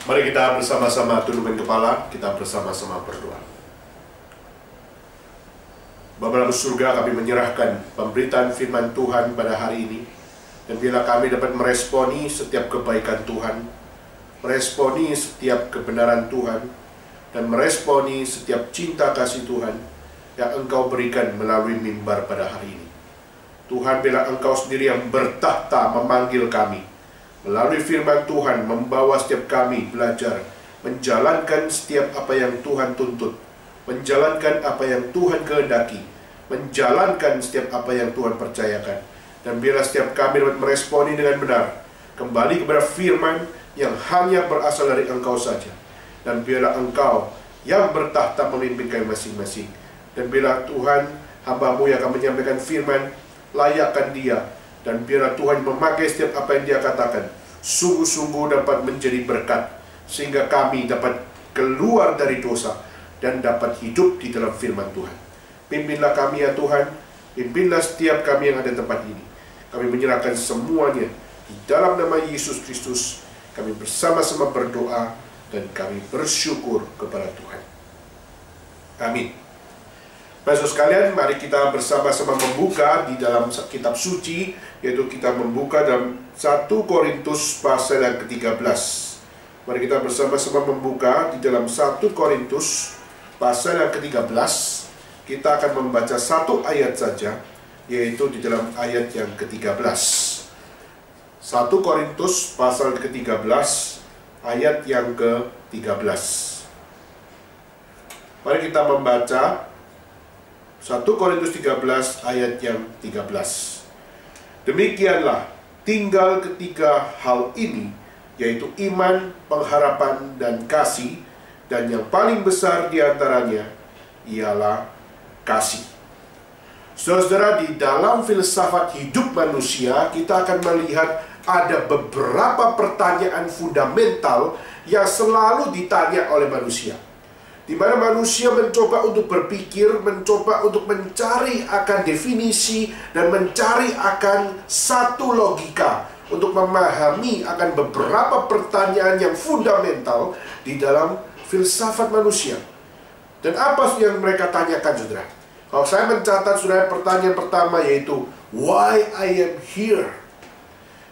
Mari kita bersama-sama tundukkan kepala, kita bersama-sama berdoa. Bapa dalam surga, kami menyerahkan pemberitaan firman Tuhan pada hari ini. Dan bila kami dapat meresponi setiap kebaikan Tuhan, meresponi setiap kebenaran Tuhan, dan meresponi setiap cinta kasih Tuhan yang Engkau berikan melalui mimbar pada hari ini. Tuhan, bila Engkau sendiri yang bertahta memanggil kami, melalui firman Tuhan membawa setiap kami belajar, menjalankan setiap apa yang Tuhan tuntut, menjalankan apa yang Tuhan kehendaki, menjalankan setiap apa yang Tuhan percayakan. Dan biarlah setiap kami dapat meresponi dengan benar, kembali kepada firman yang hanya berasal dari Engkau saja. Dan biarlah Engkau yang bertahta memimpin kami masing-masing. Dan biarlah Tuhan, hamba-Mu yang akan menyampaikan firman, layakkan dia. Dan biarlah Tuhan memakai setiap apa yang dia katakan, sungguh-sungguh dapat menjadi berkat, sehingga kami dapat keluar dari dosa dan dapat hidup di dalam firman Tuhan. Pimpinlah kami ya Tuhan, pimpinlah setiap kami yang ada di tempat ini. Kami menyerahkan semuanya di dalam nama Yesus Kristus. Kami bersama-sama berdoa dan kami bersyukur kepada Tuhan. Amin. Bapak sekalian, mari kita bersama-sama membuka di dalam kitab suci, yaitu kita membuka dalam 1 Korintus pasal yang ke-13. Mari kita bersama-sama membuka di dalam 1 Korintus pasal yang ke-13. Kita akan membaca satu ayat saja, yaitu di dalam ayat yang ke-13. 1 Korintus pasal ke-13, ayat yang ke-13. Mari kita membaca 1 Korintus 13 ayat yang 13. Demikianlah tinggal ketiga hal ini, yaitu iman, pengharapan, dan kasih, dan yang paling besar di antaranya ialah kasih. Saudara-saudara, di dalam filsafat hidup manusia, kita akan melihat ada beberapa pertanyaan fundamental yang selalu ditanya oleh manusia, di mana manusia mencoba untuk berpikir, mencoba untuk mencari akan definisi, dan mencari akan satu logika untuk memahami akan beberapa pertanyaan yang fundamental di dalam filsafat manusia. Dan apa yang mereka tanyakan, saudara? Kalau saya mencatat, saudara, pertanyaan pertama yaitu, why I am here?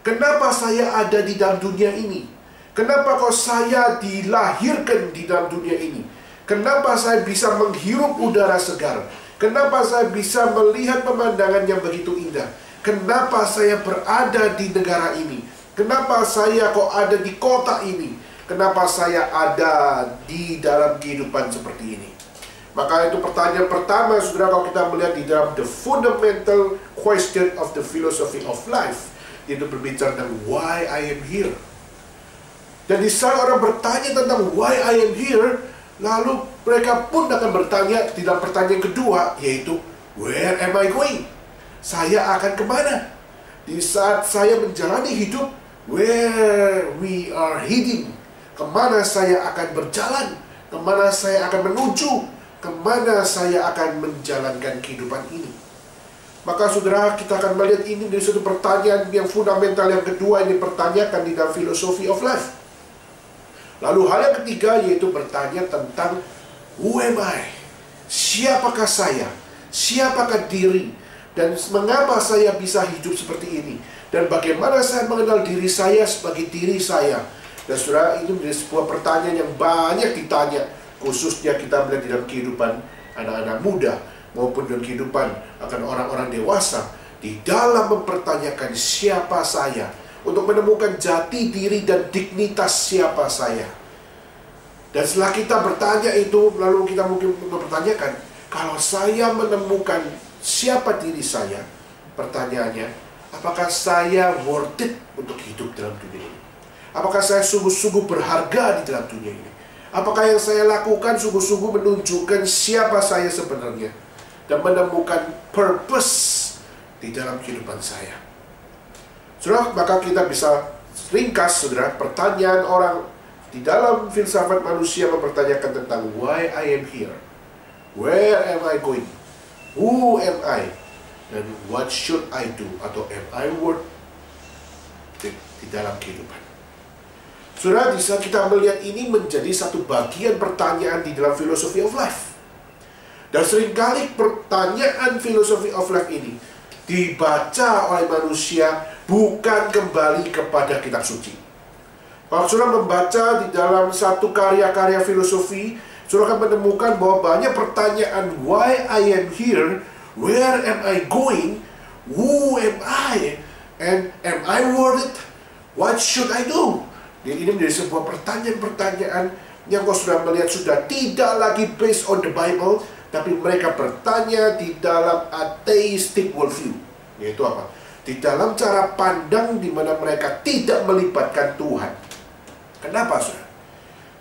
Kenapa saya ada di dalam dunia ini? Kenapa kok saya dilahirkan di dalam dunia ini? Kenapa saya bisa menghirup udara segar? Kenapa saya bisa melihat pemandangan yang begitu indah? Kenapa saya berada di negara ini? Kenapa saya kok ada di kota ini? Kenapa saya ada di dalam kehidupan seperti ini? Maka itu pertanyaan pertama, saudara, kalau kita melihat di dalam the fundamental question of the philosophy of life, itu berbicara tentang why I am here. Dan di saat orang bertanya tentang why I am here, lalu mereka pun akan bertanya di dalam pertanyaan kedua, yaitu where am I going? Saya akan kemana? Di saat saya menjalani hidup, where we are heading? Kemana saya akan berjalan? Kemana saya akan menuju? Kemana saya akan menjalankan kehidupan ini? Maka saudara, kita akan melihat ini dari satu pertanyaan yang fundamental yang kedua yang dipertanyakan di dalam philosophy of life. Lalu hal yang ketiga yaitu bertanya tentang who am I? Siapakah saya? Siapakah diri? Dan mengapa saya bisa hidup seperti ini? Dan bagaimana saya mengenal diri saya sebagai diri saya? Dan saudara, itu menjadi sebuah pertanyaan yang banyak ditanya, khususnya kita melihat di dalam kehidupan anak-anak muda maupun dalam kehidupan akan orang-orang dewasa, di dalam mempertanyakan siapa saya, untuk menemukan jati diri dan dignitas siapa saya. Dan setelah kita bertanya itu, lalu kita mungkin mempertanyakan, kalau saya menemukan siapa diri saya, pertanyaannya, apakah saya worth it untuk hidup dalam dunia ini? Apakah saya sungguh-sungguh berharga di dalam dunia ini? Apakah yang saya lakukan sungguh-sungguh menunjukkan siapa saya sebenarnya dan menemukan purpose di dalam kehidupan saya? Saudara, maka kita bisa ringkas, saudara, pertanyaan orang di dalam filsafat manusia mempertanyakan tentang why I am here, where am I going, who am I, dan what should I do, atau am I worth it di dalam kehidupan. Saudara, di saat kita melihat ini menjadi satu bagian pertanyaan di dalam philosophy of life. Dan seringkali pertanyaan philosophy of life ini dibaca oleh manusia bukan kembali kepada kitab suci. Kalau saudara membaca di dalam satu karya-karya filosofi, saudara akan menemukan bahwa banyak pertanyaan, why I am here, where am I going, who am I, and am I worth it, what should I do? Jadi ini menjadi sebuah pertanyaan-pertanyaan yang kalau sudah melihat sudah tidak lagi based on the Bible, tapi mereka bertanya di dalam atheistic worldview. Yaitu apa? Di dalam cara pandang di mana mereka tidak melibatkan Tuhan. Kenapa, saudara?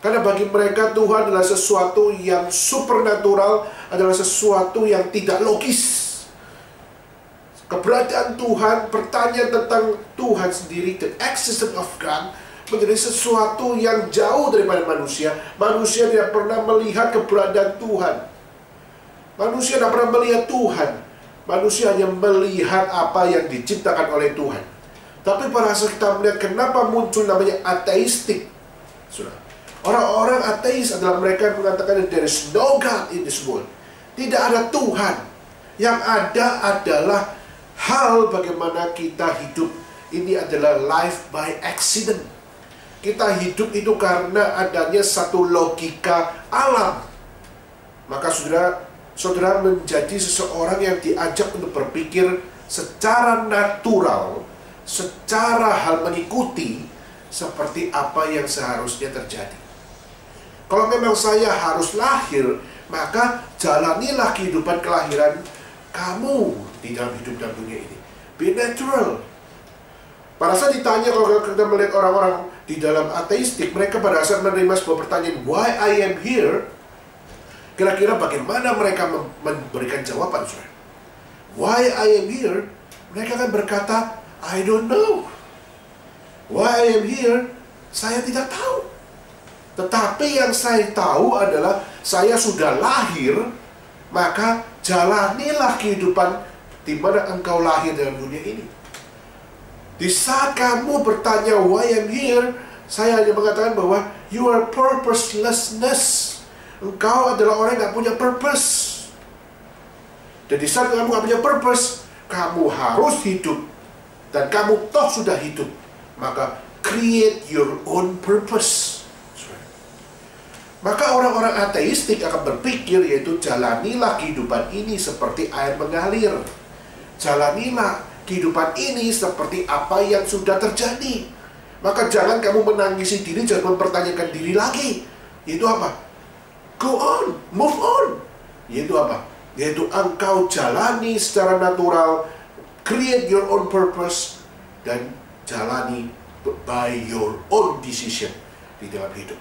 Karena bagi mereka Tuhan adalah sesuatu yang supernatural, adalah sesuatu yang tidak logis. Keberadaan Tuhan, bertanya tentang Tuhan sendiri, the existence of God, menjadi sesuatu yang jauh daripada manusia. Manusia tidak pernah melihat keberadaan Tuhan. Manusia tidak pernah melihat Tuhan. Manusia hanya melihat apa yang diciptakan oleh Tuhan. Tapi pada saat kita melihat kenapa muncul namanya ateistik, orang-orang ateis adalah mereka yang mengatakan there is no God in this world. Tidak ada Tuhan. Yang ada adalah hal bagaimana kita hidup. Ini adalah life by accident. Kita hidup itu karena adanya satu logika alam. Maka saudara menjadi seseorang yang diajak untuk berpikir secara natural, secara hal mengikuti seperti apa yang seharusnya terjadi. Kalau memang saya harus lahir, maka jalanilah kehidupan kelahiran kamu di dalam hidup dalam dunia ini. Be natural. Pada saat ditanya, kalau kita melihat orang-orang di dalam ateistik, mereka pada saat menerima sebuah pertanyaan, why I am here, kira-kira bagaimana mereka memberikan jawaban, saudara? Why I am here, mereka akan berkata, I don't know. Why I am here, saya tidak tahu. Tetapi yang saya tahu adalah saya sudah lahir, maka jalanilah kehidupan di mana engkau lahir dalam dunia ini. Di saat kamu bertanya why I'm here, saya hanya mengatakan bahwa you are purposelessness. Engkau adalah orang yang gak punya purpose. Dan di saat kamu gak punya purpose, kamu harus hidup. Dan kamu toh sudah hidup, maka create your own purpose. Maka orang-orang ateistik akan berpikir, yaitu jalanilah kehidupan ini seperti air mengalir. Jalanilah kehidupan ini seperti apa yang sudah terjadi. Maka jangan kamu menangisi diri, jangan mempertanyakan diri lagi. Yaitu apa? Go on, move on. Yaitu apa? Yaitu engkau jalani secara natural, create your own purpose, dan jalani by your own decision di dalam hidup.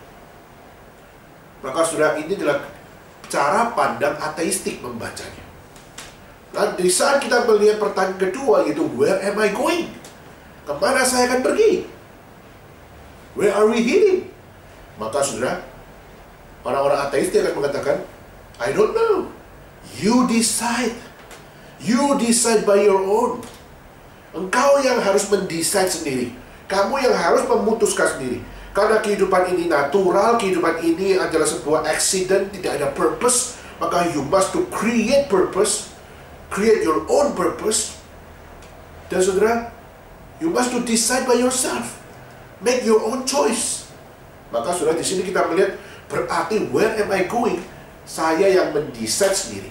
Maka saudara, ini adalah cara pandang ateistik membacanya. Nah, di saat kita melihat pertanyaan kedua, yaitu where am I going? Kemana saya akan pergi? Where are we heading? Maka saudara, orang-orang ateistik akan mengatakan, I don't know. You decide. You decide by your own. Engkau yang harus mendesain sendiri. Kamu yang harus memutuskan sendiri. Karena kehidupan ini natural, kehidupan ini adalah sebuah accident, tidak ada purpose, maka you must to create purpose, create your own purpose. Dan saudara, you must to decide by yourself, make your own choice. Maka saudara, di sini kita melihat berarti where am I going? Saya yang mendesain sendiri.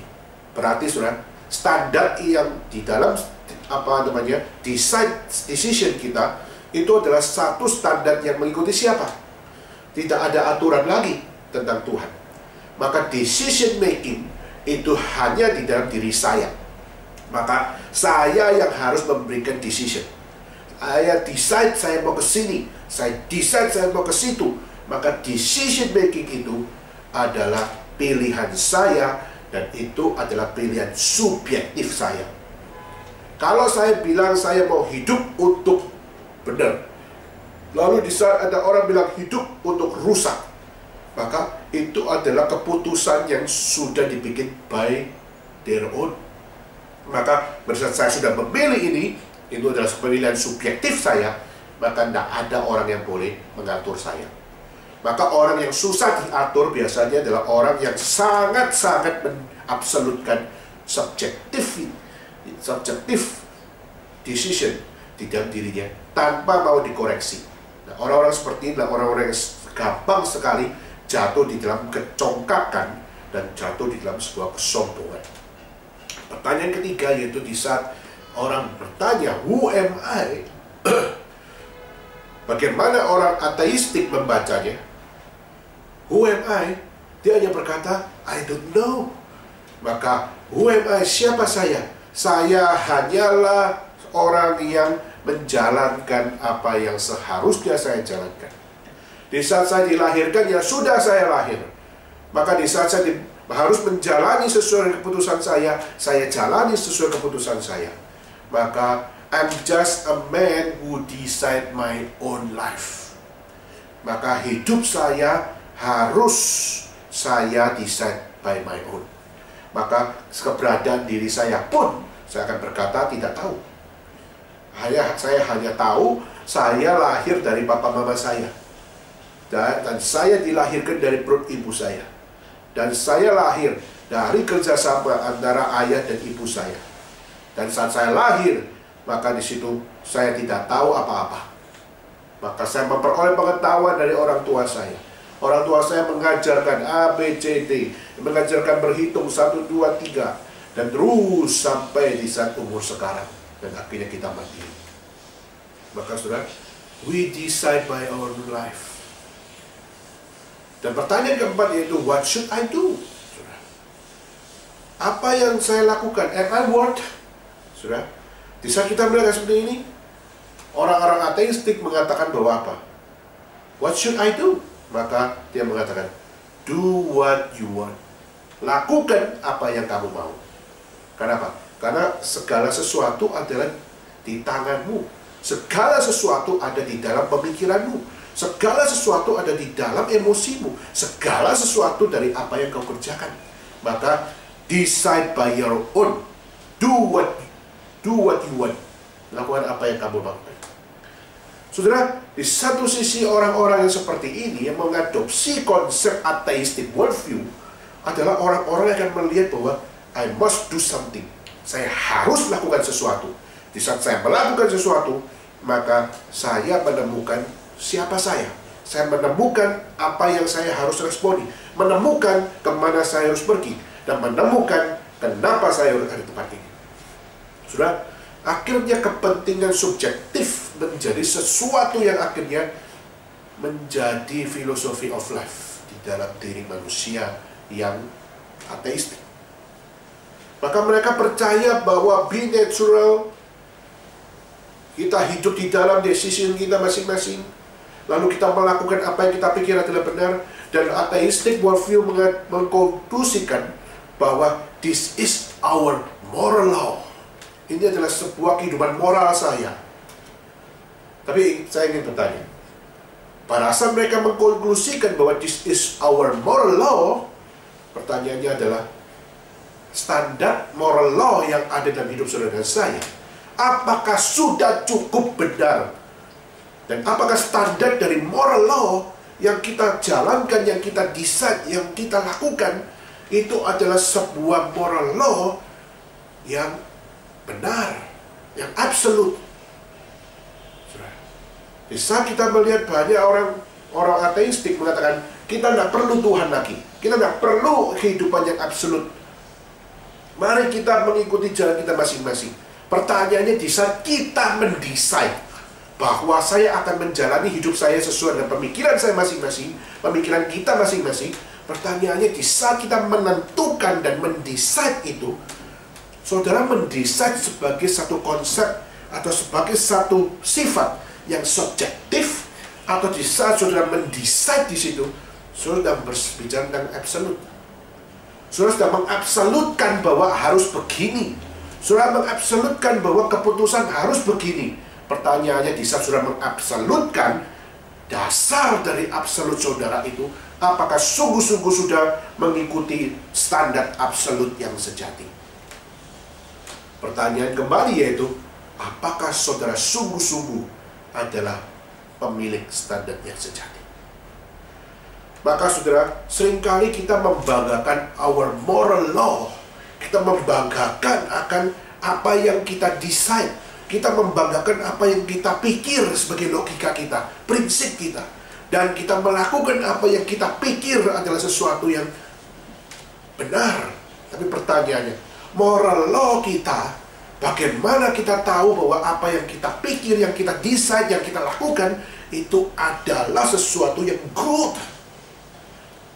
Berarti saudara, standar yang di dalam decision kita itu adalah satu standar yang mengikuti siapa? Tidak ada aturan lagi tentang Tuhan. Maka decision making itu hanya di dalam diri saya. Maka saya yang harus memberikan decision. Saya decide saya mau ke sini, saya decide saya mau ke situ. Maka decision making itu adalah pilihan saya, dan itu adalah pilihan subjektif saya. Kalau saya bilang saya mau hidup untuk benar, lalu di saat ada orang bilang hidup untuk rusak, maka itu adalah keputusan yang sudah dibikin by their own. Maka pada saat saya sudah memilih ini, itu adalah pemilihan subjektif saya, maka tidak ada orang yang boleh mengatur saya. Maka orang yang susah diatur biasanya adalah orang yang sangat-sangat mengabsolutkan subjektif decision di dalam dirinya tanpa mau dikoreksi. Nah, orang-orang seperti ini adalah orang-orang yang gampang sekali jatuh di dalam kecongkakan dan jatuh di dalam sebuah kesombongan. Pertanyaan ketiga yaitu di saat orang bertanya, who am I? Bagaimana orang ateistik membacanya? Who am I? Dia hanya berkata, I don't know. Maka, who am I? Siapa saya? Saya hanyalah orang yang menjalankan apa yang seharusnya saya jalankan. Di saat saya dilahirkan, ya sudah saya lahir. Maka di saat saya harus menjalani sesuai keputusan saya jalani sesuai keputusan saya. Maka, I'm just a man who decide my own life. Maka hidup saya harus saya decide by my own. Maka keberadaan diri saya pun saya akan berkata tidak tahu. Saya hanya tahu saya lahir dari papa mama saya. Dan saya dilahirkan dari perut ibu saya. Dan saya lahir dari kerjasama antara ayah dan ibu saya. Dan saat saya lahir, maka di situ saya tidak tahu apa-apa. Maka saya memperoleh pengetahuan dari orang tua saya. Orang tua saya mengajarkan A, B, C, D, mengajarkan berhitung 1, 2, 3, dan terus sampai di saat umur sekarang. Dan akhirnya kita mati. Maka saudara, we decide by our life. Dan pertanyaan keempat yaitu, what should I do? Saudara, apa yang saya lakukan? Am I worth? Saudara, di saat kita melihat seperti ini, orang-orang ateistik mengatakan bahwa apa? What should I do? Maka dia mengatakan, do what you want. Lakukan apa yang kamu mau. Kenapa? Karena segala sesuatu adalah di tanganmu. Segala sesuatu ada di dalam pemikiranmu. Segala sesuatu ada di dalam emosimu. Segala sesuatu dari apa yang kau kerjakan. Maka decide by your own. Do what you want. Lakukan apa yang kamu mau. Saudara, di satu sisi orang-orang yang seperti ini yang mengadopsi konsep ateistik worldview adalah orang-orang yang akan melihat bahwa I must do something. Saya harus lakukan sesuatu. Di saat saya melakukan sesuatu, maka saya menemukan siapa saya. Saya menemukan apa yang saya harus responi. Menemukan kemana saya harus pergi. Dan menemukan kenapa saya harus ada di tempat ini. Saudara, akhirnya kepentingan subjektif menjadi sesuatu yang akhirnya menjadi filosofi of life di dalam diri manusia yang ateistik. Maka mereka percaya bahwa be natural, kita hidup di dalam decision kita masing-masing, lalu kita melakukan apa yang kita pikir adalah benar, dan ateistik worldview mengkonklusikan bahwa this is our moral law. Ini adalah sebuah kehidupan moral saya. Tapi saya ingin bertanya, pada saat mereka mengkonklusikan bahwa this is our moral law, pertanyaannya adalah, standar moral law yang ada dalam hidup saudara dan saya, apakah sudah cukup benar? Dan apakah standar dari moral law yang kita jalankan, yang kita decide, yang kita lakukan, itu adalah sebuah moral law yang benar, yang absolut? Di saat kita melihat banyak orang ateistik mengatakan, kita tidak perlu Tuhan lagi, kita tidak perlu kehidupan yang absolut, mari kita mengikuti jalan kita masing-masing. Pertanyaannya, di saat kita mendesain bahwa saya akan menjalani hidup saya sesuai dengan pemikiran saya masing-masing, pemikiran kita masing-masing, pertanyaannya, di saat kita menentukan dan mendesain itu, saudara mendesain sebagai satu konsep atau sebagai satu sifat yang subjektif, atau di saat saudara mendesain di situ, saudara berbicara tentang absolut. Saudara sudah mengabsolutkan bahwa harus begini. Saudara mengabsolutkan bahwa keputusan harus begini. Pertanyaannya, di saat saudara mengabsolutkan, dasar dari absolut saudara itu, apakah sungguh-sungguh sudah mengikuti standar absolut yang sejati? Pertanyaan kembali yaitu, apakah saudara sungguh-sungguh adalah pemilik standar yang sejati. Maka saudara, seringkali kita membanggakan our moral law. Kita membanggakan akan apa yang kita decide. Kita membanggakan apa yang kita pikir sebagai logika kita, prinsip kita. Dan kita melakukan apa yang kita pikir adalah sesuatu yang benar. Tapi pertanyaannya, moral law kita, bagaimana kita tahu bahwa apa yang kita pikir, yang kita decide, yang kita lakukan, itu adalah sesuatu yang good,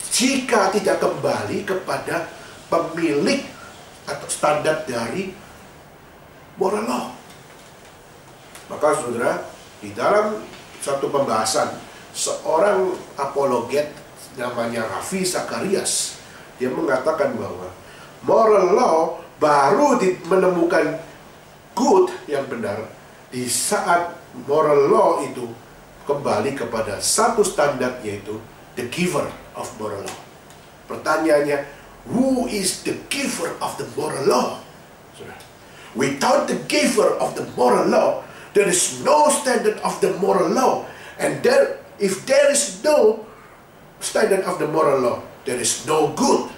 jika tidak kembali kepada pemilik atau standar dari moral law. Maka saudara, di dalam satu pembahasan, seorang apologet namanya Ravi Zacharias, dia mengatakan bahwa moral law baru menemukan good yang benar di saat moral law itu kembali kepada satu standar, yaitu the giver of moral law. Pertanyaannya, who is the giver of the moral law? Without the giver of the moral law, there is no standard of the moral law. And if there is no standard of the moral law, there is no good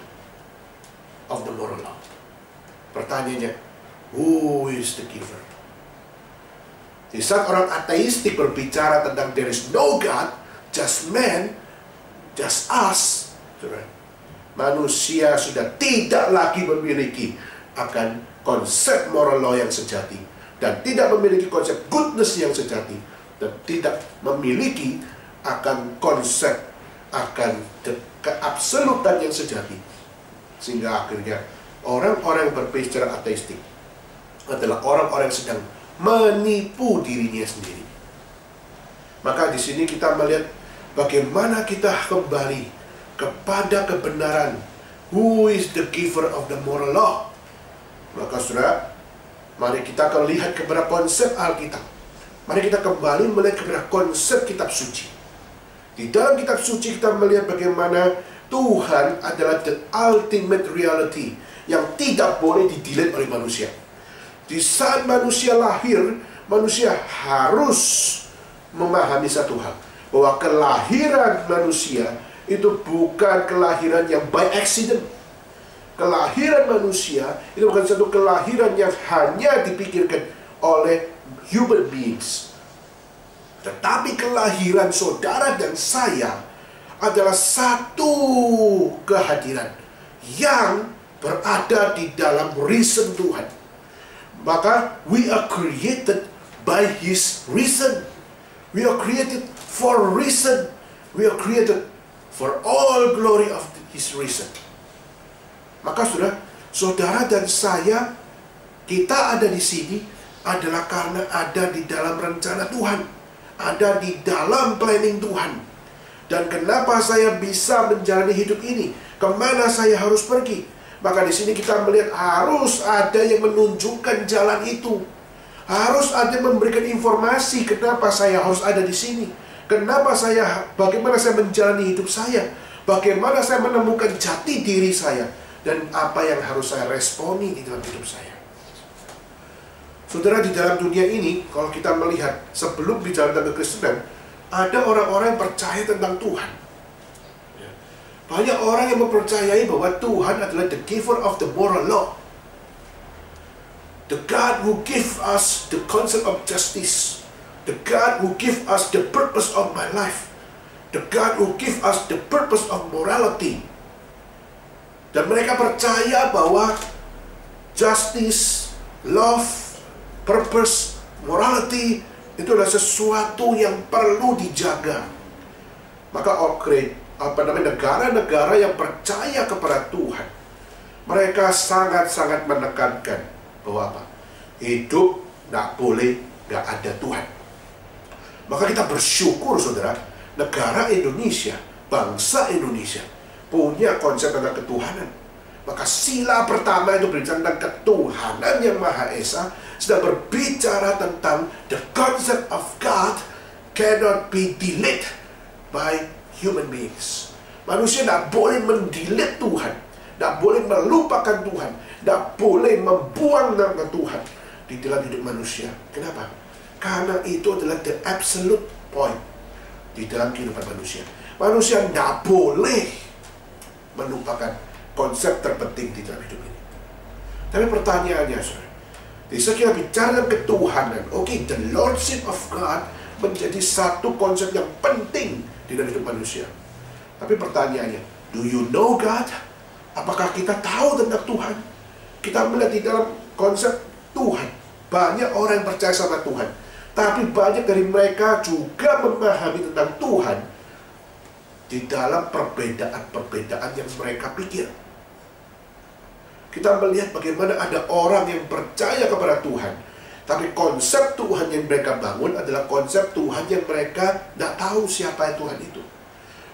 of the moral law. Pertanyaannya, who is the giver? Di saat orang ateistik berbicara tentang there is no God, just man, just us, manusia sudah tidak lagi memiliki akan konsep moral law yang sejati, dan tidak memiliki konsep goodness yang sejati, dan tidak memiliki akan konsep akan keabsolutan yang sejati. Sehingga akhirnya orang-orang yang berbicara ateistik adalah orang-orang yang sedang menipu dirinya sendiri. Maka di sini kita melihat bagaimana kita kembali kepada kebenaran. Who is the giver of the moral law? Maka saudara, mari kita akan lihat kepada konsep Alkitab. Mari kita kembali melihat kepada konsep kitab suci. Di dalam kitab suci kita melihat bagaimana Tuhan adalah the ultimate reality yang tidak boleh di-delete oleh manusia. Di saat manusia lahir, manusia harus memahami satu hal, bahwa kelahiran manusia itu bukan kelahiran yang by accident. Kelahiran manusia itu bukan satu kelahiran yang hanya dipikirkan oleh human beings. Tetapi kelahiran saudara dan saya adalah satu kehadiran yang berada di dalam reason Tuhan. Maka we are created by His reason. We are created for reason. We are created for all glory of His reason. Maka saudara dan saya, kita ada di sini adalah karena ada di dalam rencana Tuhan, ada di dalam planning Tuhan. Dan kenapa saya bisa menjalani hidup ini? Kemana saya harus pergi? Maka di sini kita melihat harus ada yang menunjukkan jalan itu. Harus ada yang memberikan informasi kenapa saya harus ada di sini. Bagaimana saya menjalani hidup saya. Bagaimana saya menemukan jati diri saya. Dan apa yang harus saya responi di dalam hidup saya. Saudara, di dalam dunia ini, kalau kita melihat sebelum bicara tentang kekristenan, ada orang-orang yang percaya tentang Tuhan. Banyak orang yang mempercayai bahwa Tuhan adalah the giver of the moral law. The God who gives us the concept of justice. The God who gives us the purpose of my life. The God who gives us the purpose of morality. Dan mereka percaya bahwa justice, love, purpose, morality itu adalah sesuatu yang perlu dijaga. Maka negara-negara yang percaya kepada Tuhan, mereka sangat-sangat menekankan bahwa apa? Hidup nggak boleh nggak ada Tuhan. Maka kita bersyukur saudara, negara Indonesia, bangsa Indonesia punya konsep tentang ketuhanan. Maka sila pertama itu berbicara tentang ketuhanan yang Maha Esa, sedang berbicara tentang the concept of God cannot be deleted by human beings. Manusia tidak boleh mendelete Tuhan, tidak boleh melupakan Tuhan, tidak boleh membuang nama Tuhan di dalam hidup manusia. Kenapa? Karena itu adalah the absolute point, di dalam kehidupan manusia. Manusia tidak boleh melupakan konsep terpenting di dalam hidup ini. Tapi pertanyaannya, saudara, jadi kita bicara tentang ketuhanan. Oke, the Lordship of God menjadi satu konsep yang penting di dalam hidup manusia. Tapi pertanyaannya, do you know God? Apakah kita tahu tentang Tuhan? Kita melihat di dalam konsep Tuhan, banyak orang yang percaya sama Tuhan, tapi banyak dari mereka juga memahami tentang Tuhan di dalam perbedaan-perbedaan yang mereka pikir. Kita melihat bagaimana ada orang yang percaya kepada Tuhan, tapi konsep Tuhan yang mereka bangun adalah konsep Tuhan yang mereka tidak tahu siapa Tuhan itu.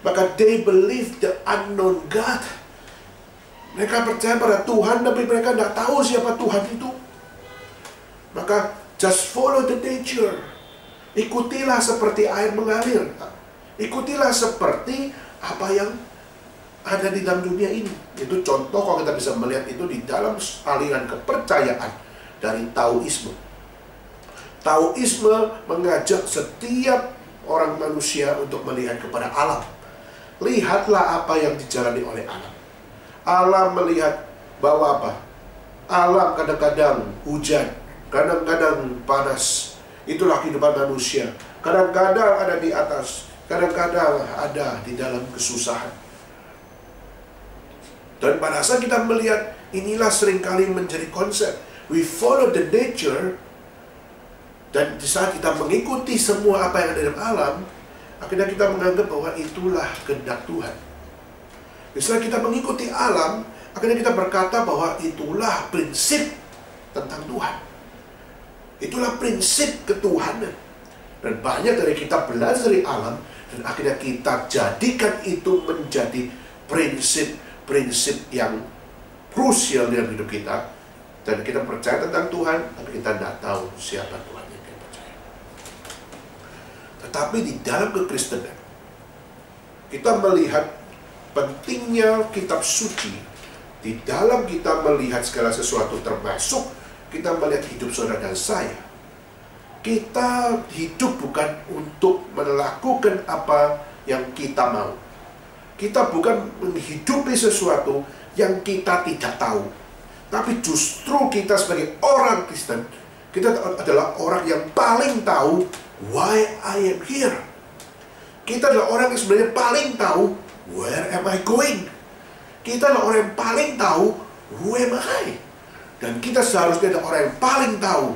Maka they believe the unknown God. Mereka percaya pada Tuhan, tapi mereka tidak tahu siapa Tuhan itu. Maka just follow the nature. Ikutilah seperti air mengalir. Ikutilah seperti apa yang ada di dalam dunia ini. Itu contoh kalau kita bisa melihat itu di dalam aliran kepercayaan dari Taoisme. Taoisme mengajak setiap orang manusia untuk melihat kepada alam. Lihatlah apa yang dijalani oleh alam. Alam melihat bahwa apa? Alam kadang-kadang hujan, kadang-kadang panas. Itulah kehidupan manusia. Kadang-kadang ada di atas, kadang-kadang ada di dalam kesusahan. Dan pada saat kita melihat, inilah seringkali menjadi konsep. We follow the nature. Dan di saat kita mengikuti semua apa yang ada dalam alam, akhirnya kita menganggap bahwa itulah kehendak Tuhan. Di saat kita mengikuti alam, akhirnya kita berkata bahwa itulah prinsip tentang Tuhan. Itulah prinsip ketuhanan. Dan banyak dari kita belajar dari alam, dan akhirnya kita jadikan itu menjadi prinsip-prinsip yang krusial dalam hidup kita. Dan kita percaya tentang Tuhan, tapi kita tidak tahu siapa Tuhan yang kita percaya. Tetapi di dalam kekristenan, kita melihat pentingnya kitab suci. Di dalam kita melihat segala sesuatu, termasuk kita melihat hidup saudara dan saya. Kita hidup bukan untuk melakukan apa yang kita mau. Kita bukan menghidupi sesuatu yang kita tidak tahu. Tapi justru kita sebagai orang Kristen, kita adalah orang yang paling tahu why I am here. Kita adalah orang yang sebenarnya paling tahu where am I going. Kita adalah orang yang paling tahu who am I. Dan kita seharusnya adalah orang yang paling tahu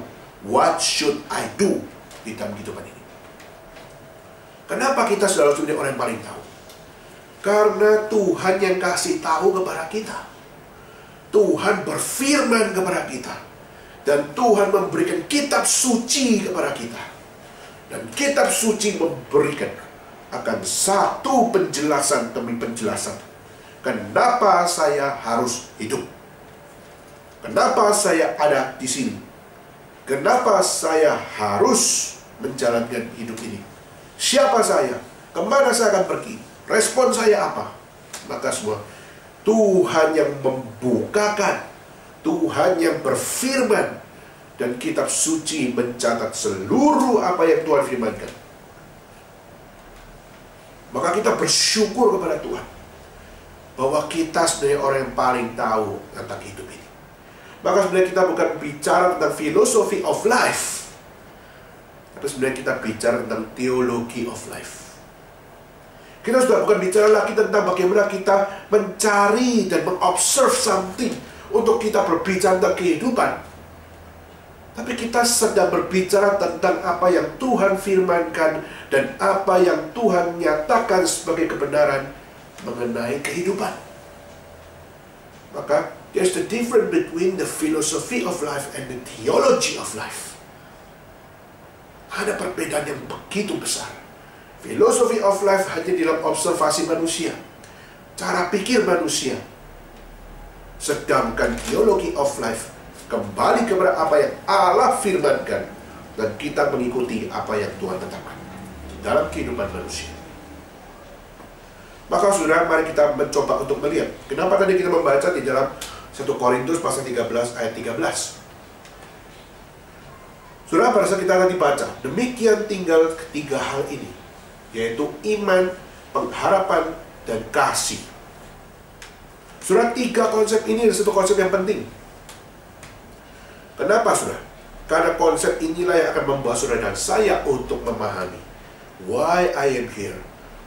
what should I do di dalam kehidupan ini. Kenapa kita selalu menjadi orang yang paling tahu? Karena Tuhan yang kasih tahu kepada kita. Tuhan berfirman kepada kita. Dan Tuhan memberikan kitab suci kepada kita. Dan kitab suci memberikan akan satu penjelasan demi penjelasan. Kenapa saya harus hidup? Kenapa saya ada di sini? Kenapa saya harus menjalankan hidup ini? Siapa saya? Kemana saya akan pergi? Respon saya apa? Maka semua Tuhan yang membukakan, Tuhan yang berfirman, dan kitab suci mencatat seluruh apa yang Tuhan firmankan. Maka kita bersyukur kepada Tuhan bahwa kita sebenarnya orang yang paling tahu tentang hidup ini. Maka sebenarnya kita bukan bicara tentang philosophy of life, tapi sebenarnya kita bicara tentang theology of life. Kita sudah bukan bicara lagi tentang bagaimana kita mencari dan mengobserve something untuk kita berbicara tentang kehidupan. Tapi kita sedang berbicara tentang apa yang Tuhan firmankan dan apa yang Tuhan nyatakan sebagai kebenaran mengenai kehidupan. Maka there's the difference between the philosophy of life and the theology of life. Ada perbedaan yang begitu besar. Philosophy of life hanya dalam observasi manusia, cara pikir manusia. Sedangkan theology of life kembali kepada apa yang Allah firmankan, dan kita mengikuti apa yang Tuhan tetapkan dalam kehidupan manusia. Maka saudara, mari kita mencoba untuk melihat kenapa tadi kita membaca di dalam 1 Korintus pasal 13 ayat 13. Saudara, pada saat kita tadi baca, demikian tinggal ketiga hal ini. yaitu iman, pengharapan, dan kasih. Saudara, 3 konsep ini adalah satu konsep yang penting. Kenapa, saudara? Karena konsep inilah yang akan membawa saudara dan saya untuk memahami why I am here,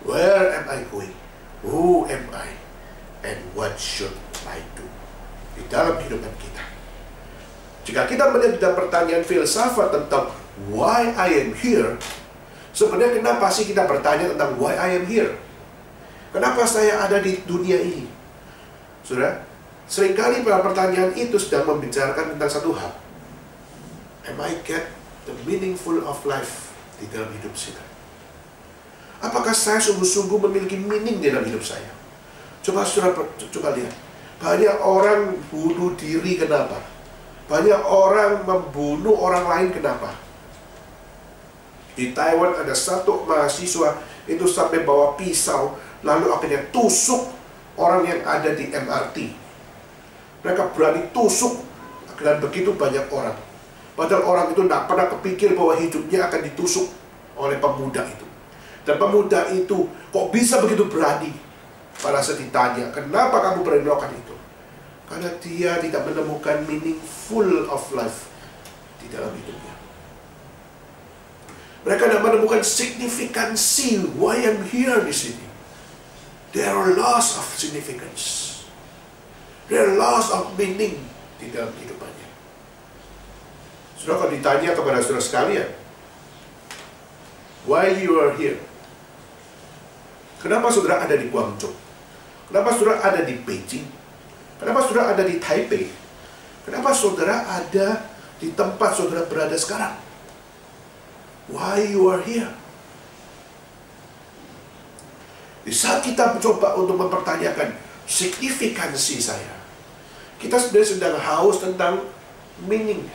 where am I going, who am I, and what should I do di dalam kehidupan kita. Jika kita melihat pertanyaan filsafat tentang why I am here, sebenarnya kenapa sih kita bertanya tentang why I am here? Kenapa saya ada di dunia ini? Saudara, seringkali pada pertanyaan itu sedang membicarakan tentang satu hal. Am I get the meaningful of life di dalam hidup saya? Apakah saya sungguh-sungguh memiliki meaning di dalam hidup saya? Coba lihat. Banyak orang bunuh diri, kenapa? Banyak orang membunuh orang lain, kenapa? Di Taiwan ada satu mahasiswa itu sampai bawa pisau, lalu akhirnya tusuk orang yang ada di MRT. Mereka berani tusuk, dan begitu banyak orang. Padahal orang itu tidak pernah kepikir bahwa hidupnya akan ditusuk oleh pemuda itu. Dan pemuda itu kok bisa begitu berani? Pada saat ditanya, kenapa kamu berani melakukan itu? Karena dia tidak menemukan meaningful of life di dalam hidupnya. Mereka tidak menemukan signifikansi why I'm here di sini. They are loss of significance. They are loss of meaning di dalam kehidupannya. Saudara, kalau ditanya kepada saudara sekalian, why you are here? Kenapa saudara ada di Guangzhou? Kenapa saudara ada di Beijing? Kenapa saudara ada di Taipei? Kenapa saudara ada di tempat saudara berada sekarang? Why you are here? Di saat kita mencoba untuk mempertanyakan signifikansi saya, kita sebenarnya sedang haus tentang meaning.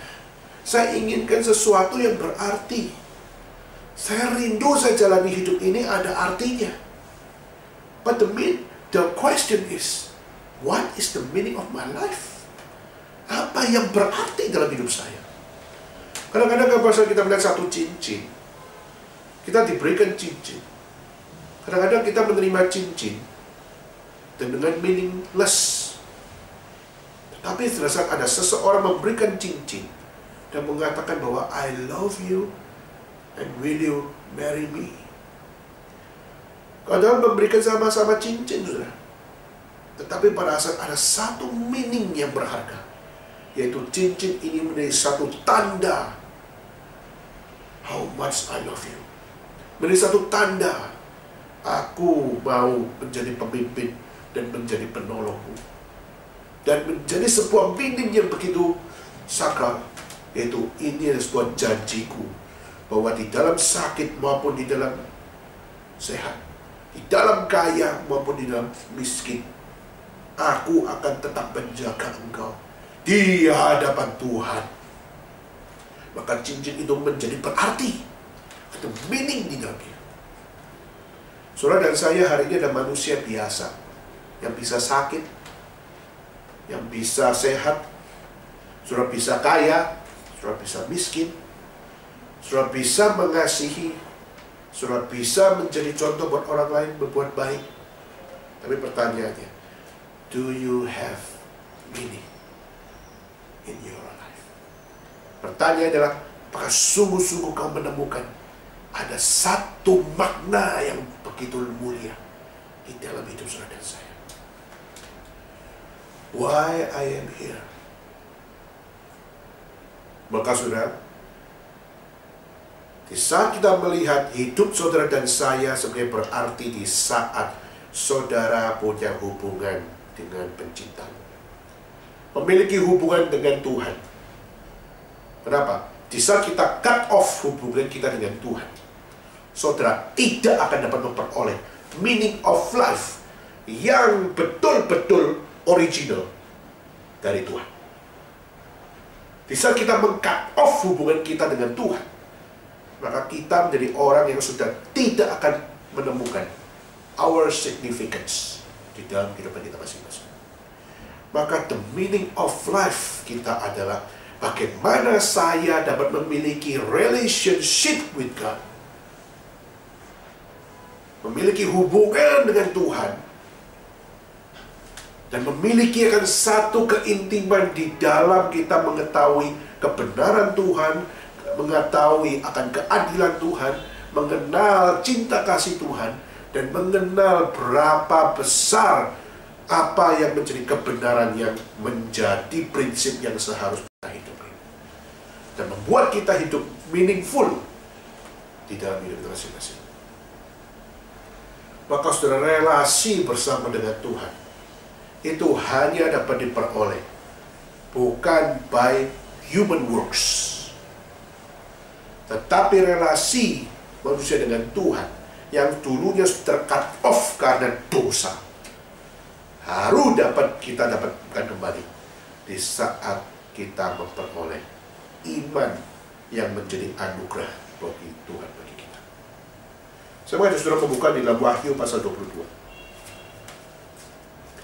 Saya inginkan sesuatu yang berarti. Saya rindu saya jalani hidup ini ada artinya. But the question is, what is the meaning of my life? Apa yang berarti dalam hidup saya? Kadang-kadang kalau kita melihat satu cincin, kita diberikan cincin. Kadang-kadang kita menerima cincin dengan meaningless. Tapi terasa ada seseorang memberikan cincin dan mengatakan bahwa I love you and will you marry me? Kadang memberikan sama-sama cincin, saudara. Tetapi pada saat ada satu meaning yang berharga, yaitu cincin ini menjadi satu tanda how much I love you. Menjadi satu tanda aku mau menjadi pemimpin dan menjadi penolongmu. Dan menjadi sebuah meaning yang begitu sakral, yaitu ini adalah sebuah janjiku bahwa di dalam sakit maupun di dalam sehat, di dalam kaya maupun di dalam miskin, aku akan tetap menjaga engkau di hadapan Tuhan. Maka cincin itu menjadi berarti, ada meaning di dalamnya. Saudara dan saya hari ini ada manusia biasa yang bisa sakit, yang bisa sehat, saudara bisa kaya, saudara bisa miskin, saudara bisa mengasihi, saudara bisa menjadi contoh buat orang lain, berbuat baik. Tapi pertanyaannya, do you have meaning in your life? Pertanyaan adalah, apakah sungguh-sungguh kau menemukan ada satu makna yang begitu mulia di dalam hidup saudara dan saya? Why I am here? Maka saudara, di saat kita melihat hidup saudara dan saya sebagai berarti di saat saudara punya hubungan dengan pencipta, memiliki hubungan dengan Tuhan. Kenapa? Di saat kita cut off hubungan kita dengan Tuhan, saudara tidak akan dapat memperoleh meaning of life yang betul-betul original dari Tuhan. Di saat kita meng-cut off hubungan kita dengan Tuhan, maka kita menjadi orang yang sudah tidak akan menemukan our significance di dalam kehidupan kita masing-masing. Maka the meaning of life kita adalah bagaimana saya dapat memiliki relationship with God. memiliki hubungan dengan Tuhan, dan memiliki akan satu keintiman di dalam kita mengetahui kebenaran Tuhan, mengetahui akan keadilan Tuhan, mengenal cinta kasih Tuhan, dan mengenal berapa besar apa yang menjadi kebenaran yang menjadi prinsip yang seharusnya kita hidupi, dan membuat kita hidup meaningful di dalam hidup kita masing-masing. Maka saudara, relasi bersama dengan Tuhan itu hanya dapat diperoleh bukan by human works, tetapi relasi manusia dengan Tuhan yang dulunya ter-cut off karena dosa kita dapatkan kembali di saat kita memperoleh iman yang menjadi anugerah bagi Tuhan bagi kita. Saya mengajak saudara membuka di dalam Wahyu pasal 22.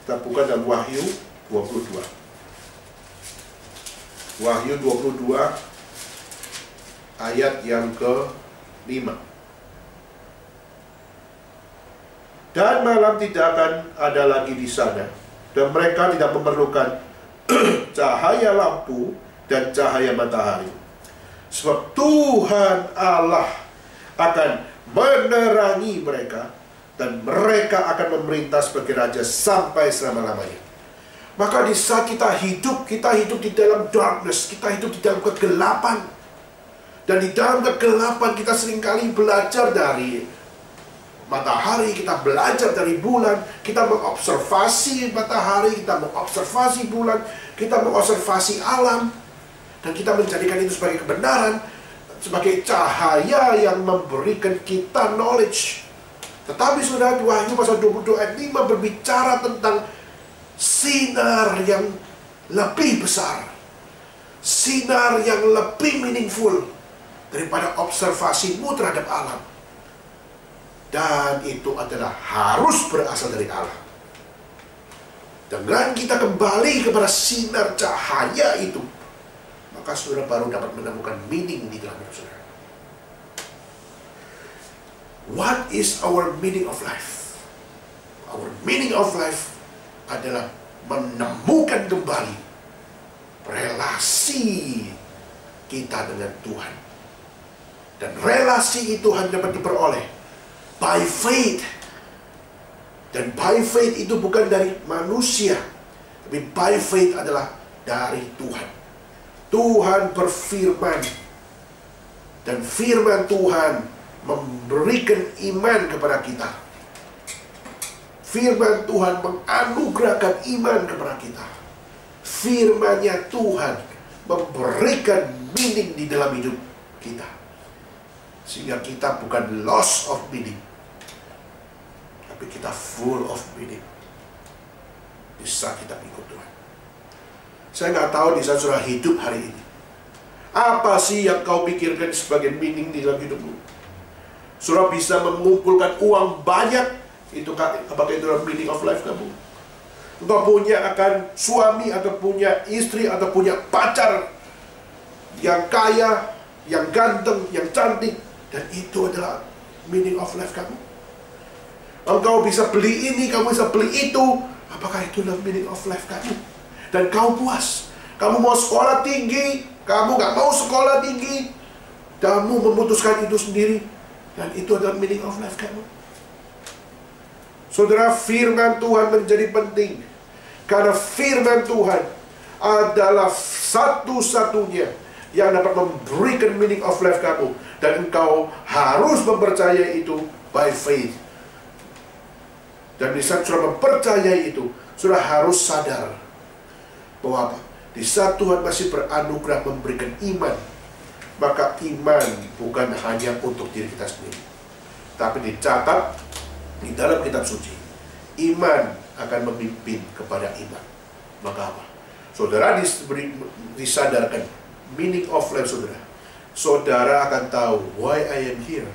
Kita buka dalam Wahyu 22. Wahyu 22 ayat yang ke-5. Dan malam tidak akan ada lagi di sana, dan mereka tidak memerlukan cahaya lampu dan cahaya matahari, sebab Tuhan Allah akan menerangi mereka, dan mereka akan memerintah sebagai raja sampai selama-lamanya. Maka di saat kita hidup di dalam darkness, kita hidup di dalam kegelapan, dan di dalam kegelapan kita seringkali belajar dari matahari, kita belajar dari bulan, kita mengobservasi matahari, kita mengobservasi bulan, kita mengobservasi alam, dan kita menjadikan itu sebagai kebenaran, sebagai cahaya yang memberikan kita knowledge. Tetapi saudara, di Wahyu pasal 22 ayat 5 berbicara tentang sinar yang lebih besar, sinar yang lebih meaningful daripada observasimu terhadap alam. Dan itu adalah harus berasal dari Allah. Dengan kita kembali kepada sinar cahaya itu, maka saudara baru dapat menemukan meaning di dalam hidup saudara. What is our meaning of life? Our meaning of life adalah menemukan kembali relasi kita dengan Tuhan. Dan relasi itu hanya dapat diperoleh by faith. Dan by faith itu bukan dari manusia, tapi by faith adalah dari Tuhan. Tuhan berfirman, dan firman Tuhan memberikan iman kepada kita. Firman Tuhan menganugerahkan iman kepada kita. Firman-Nya Tuhan memberikan meaning di dalam hidup kita, sehingga kita bukan loss of meaning, tapi kita full of meaning di saat kita ikut Tuhan. Saya nggak tahu di saat saudara hidup hari ini, apa sih yang kau pikirkan sebagai meaning di dalam hidupmu? Saudara bisa mengumpulkan uang banyak, apakah itu adalah meaning of life kamu? Engkau punya akan suami, atau punya istri, atau punya pacar yang kaya, yang ganteng, yang cantik, dan itu adalah meaning of life kamu. Engkau bisa beli ini, kamu bisa beli itu, apakah itu adalah meaning of life kamu? Dan kau puas. Kamu mau sekolah tinggi, kamu gak mau sekolah tinggi, kamu memutuskan itu sendiri, dan itu adalah meaning of life kamu. Saudara, firman Tuhan menjadi penting, karena firman Tuhan adalah satu-satunya yang dapat memberikan meaning of life kamu. Dan engkau harus mempercayai itu by faith. Dan di saat saudara mempercayai itu, saudara harus sadar bahwa apa? Di saat Tuhan masih beranugerah memberikan iman, maka iman bukan hanya untuk diri kita sendiri, tapi dicatat di dalam kitab suci, iman akan memimpin kepada iman. Maka apa? Saudara disadarkan meaning of life saudara. Saudara akan tahu why I am here.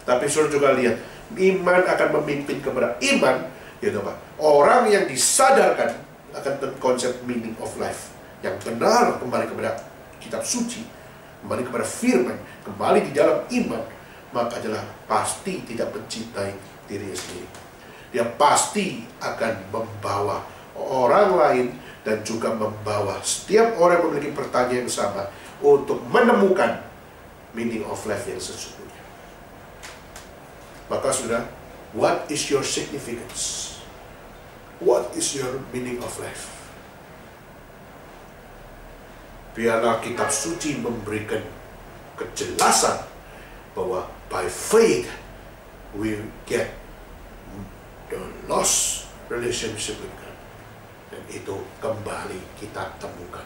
Tapi saudara juga lihat, iman akan memimpin kepada iman, yaitu apa? Orang yang disadarkan akan konsep meaning of life yang benar, kembali kepada kitab suci, kembali kepada firman, kembali di dalam iman, maka adalah pasti tidak mencintai dirinya sendiri. Dia pasti akan membawa orang lain dan juga membawa setiap orang yang memiliki pertanyaan yang sama untuk menemukan meaning of life yang sesungguhnya. Maka sudah, what is your significance? What is your meaning of life? Biarlah kitab suci memberikan kejelasan bahwa by faith we get the lost relationship with God. Dan itu kembali kita temukan,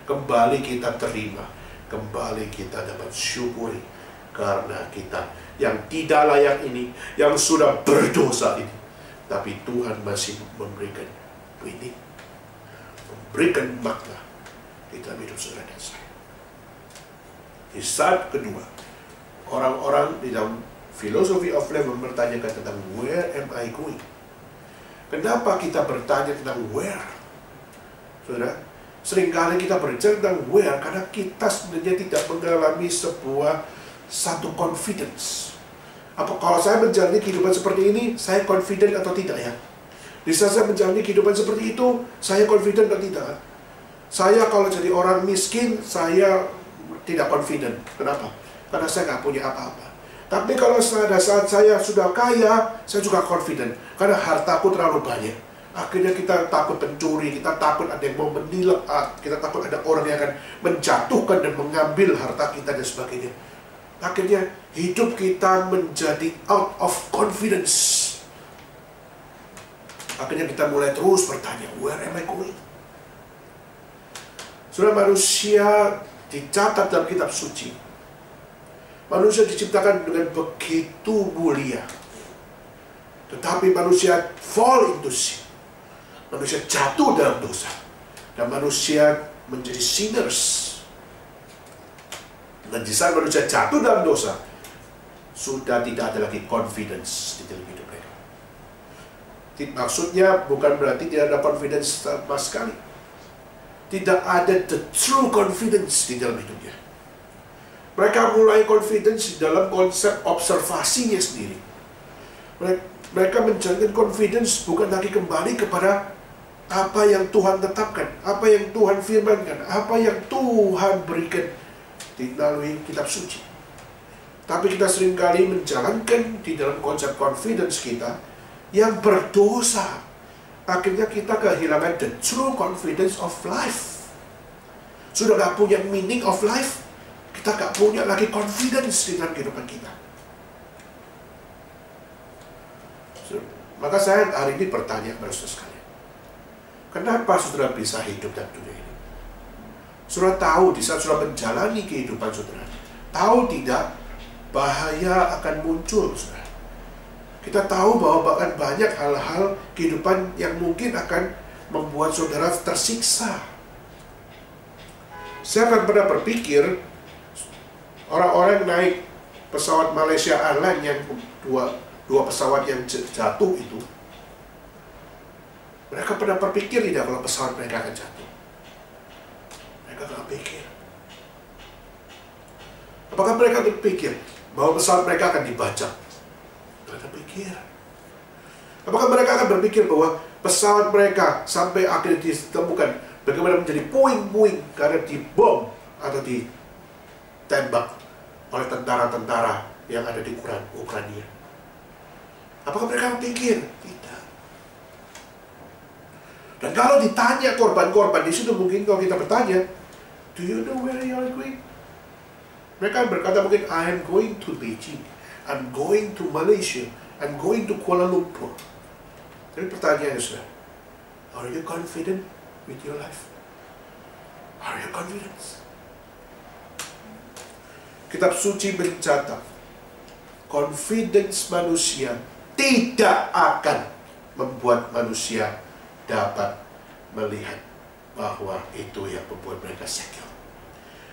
kembali kita terima, kembali kita dapat syukuri. Karena kita yang tidak layak ini, yang sudah berdosa ini, tapi Tuhan masih memberikan meaning, memberikan makna di dalam hidup saudara dan saya. Di saat kedua, orang-orang di dalam philosophy of life mempertanyakan tentang where am I going? Kenapa kita bertanya tentang where? Saudara, seringkali kita berbicara tentang where karena kita sebenarnya tidak mengalami satu confidence. Apa kalau saya menjalani kehidupan seperti ini, saya confident atau tidak ya? Di saat saya menjalani kehidupan seperti itu, saya confident atau tidak? Saya kalau jadi orang miskin, saya tidak confident. Kenapa? Karena saya nggak punya apa-apa. Tapi kalau pada saat saya sudah kaya, saya juga confident. Karena hartaku terlalu banyak. Akhirnya kita takut pencuri, kita takut ada yang mau menilai, kita takut ada orang yang akan menjatuhkan dan mengambil harta kita dan sebagainya. Akhirnya hidup kita menjadi out of confidence. Akhirnya kita mulai terus bertanya, where am I going? Saudara, manusia dicatat dalam kitab suci. Manusia diciptakan dengan begitu mulia. Tetapi manusia fall into sin. Manusia jatuh dalam dosa. Dan manusia menjadi sinners. Dan di saat manusia jatuh dalam dosa, sudah tidak ada lagi confidence di dalam hidup mereka. Maksudnya bukan berarti tidak ada confidence sama sekali. Tidak ada the true confidence di dalam hidupnya. Mereka mulai confidence di dalam konsep observasinya sendiri. Mereka menjalankan confidence bukan lagi kembali kepada apa yang Tuhan tetapkan, apa yang Tuhan firmankan, apa yang Tuhan berikan melalui kitab suci. Tapi kita seringkali menjalankan di dalam konsep confidence kita yang berdosa. Akhirnya kita kehilangan the true confidence of life. Sudah gak punya meaning of life, kita gak punya lagi confidence di dalam kehidupan kita. Maka saya hari ini bertanya kepada saudara sekalian, kenapa saudara bisa hidup dalam dunia ini? Saudara tahu di saat saudara menjalani kehidupan saudara, tahu tidak bahaya akan muncul, saudara. Kita tahu bahwa bahkan banyak hal-hal kehidupan yang mungkin akan membuat saudara tersiksa. Saya akan pernah berpikir orang-orang naik pesawat Malaysia Airlines yang dua pesawat yang jatuh itu, mereka pernah berpikir tidak kalau pesawat mereka akan jatuh? Mereka tidak pikir. Apakah mereka berpikir bahwa pesawat mereka akan dibajak? Mereka pikir. Apakah mereka akan berpikir bahwa pesawat mereka sampai akhirnya ditemukan bagaimana menjadi puing-puing karena dibom atau ditembak oleh tentara-tentara yang ada di Ukraina? Apakah mereka pikir? Tidak. Dan kalau ditanya korban-korban di situ, mungkin kalau kita bertanya, do you know where you are going? Mereka berkata mungkin, I am going to Beijing, I'm going to Malaysia, I'm going to Kuala Lumpur. Tapi pertanyaannya sudah, are you confident with your life? Are you confident? Kitab suci mencatat, confidence manusia tidak akan membuat manusia dapat melihat bahwa itu yang membuat mereka secure.